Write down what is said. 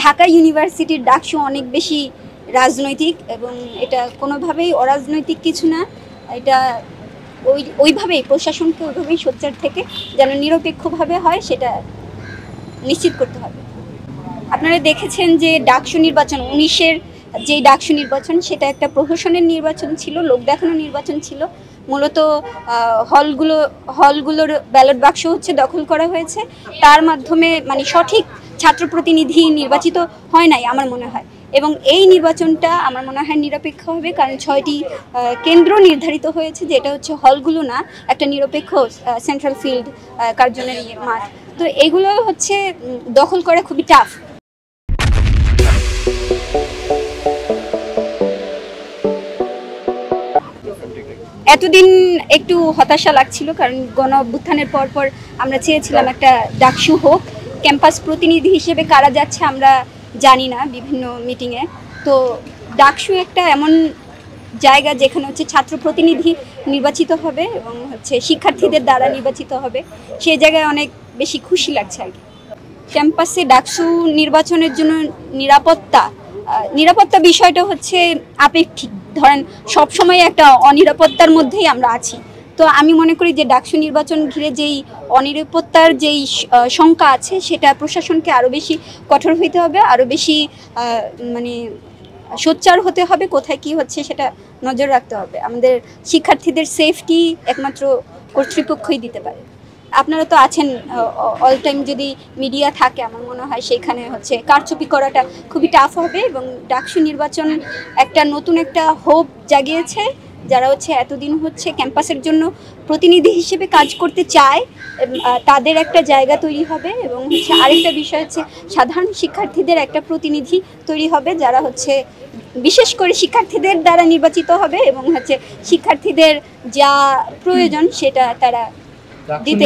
ঢাকা ইউনিভার্সিটির ডাকসু অনেক বেশি রাজনৈতিক এবং এটা কোনোভাবেই অরাজনৈতিক কিছু না। এটা ওইভাবেই প্রশাসনকে ওইভাবেই সোচ্চার থেকে যেন নিরপেক্ষভাবে হয় সেটা নিশ্চিত করতে হবে। আপনারা দেখেছেন যে ডাকসু নির্বাচন 19-এর যেই ডাকসু নির্বাচন সেটা একটা প্রহসনের নির্বাচন ছিল, লোক দেখানো নির্বাচন ছিল। মূলত হলগুলোর ব্যালট বাক্স হচ্ছে দখল করা হয়েছে, তার মাধ্যমে মানে সঠিক ছাত্র প্রতিনিধি নির্বাচিত হয় নাই আমার মনে হয়। এবং এই নির্বাচনটা আমার মনে হয় নিরপেক্ষ হবে, কারণ 6টি কেন্দ্র নির্ধারিত হয়েছে, যেটা হচ্ছে হলগুলো না, একটা নিরপেক্ষ সেন্ট্রাল ফিল্ড কার্জনের মাঠ। তো এগুলো হচ্ছে দখল করা খুবই টাফ। এতদিন একটু হতাশা লাগছিল, কারণ গণ অভ্যুত্থানের পর আমরা চেয়েছিলাম একটা ডাকসু হোক। ক্যাম্পাস প্রতিনিধি হিসেবে কারা যাচ্ছে আমরা জানি না বিভিন্ন মিটিংয়ে। তো ডাকসু একটা এমন জায়গা যেখানে হচ্ছে ছাত্র প্রতিনিধি নির্বাচিত হবে এবং হচ্ছে শিক্ষার্থীদের দ্বারা নির্বাচিত হবে, সেই জায়গায় অনেক বেশি খুশি লাগছে আর কি। ক্যাম্পাসে ডাকসু নির্বাচনের জন্য নিরাপত্তা বিষয়টা হচ্ছে আপেক্ষিক। ধরেন সবসময় একটা অনিরাপত্তার মধ্যেই আমরা আছি। তো আমি মনে করি যে ডাকসু নির্বাচন ঘিরে যেই অনিরাপত্তার যেই শঙ্কা আছে সেটা প্রশাসনকে আরও বেশি কঠোর হইতে হবে, আরও বেশি মানে সোচ্চার হতে হবে, কোথায় কি হচ্ছে সেটা নজর রাখতে হবে। আমাদের শিক্ষার্থীদের সেফটি একমাত্র কর্তৃপক্ষই দিতে পারে। আপনারা তো আছেন, অল টাইম যদি মিডিয়া থাকে আমার মনে হয় সেখানে হচ্ছে কারচুপি করাটা খুবই টাফ হবে। এবং ডাকসু নির্বাচন একটা নতুন একটা হোপ জাগিয়েছে, যারা হচ্ছে এতদিন হচ্ছে ক্যাম্পাসের জন্য প্রতিনিধি হিসেবে কাজ করতে চায় তাদের একটা জায়গা তৈরি হবে। এবং হচ্ছে আরেকটা বিষয় হচ্ছে সাধারণ শিক্ষার্থীদের একটা প্রতিনিধি তৈরি হবে, যারা হচ্ছে বিশেষ করে শিক্ষার্থীদের দ্বারা নির্বাচিত হবে এবং হচ্ছে শিক্ষার্থীদের যা প্রয়োজন সেটা তারা দিতে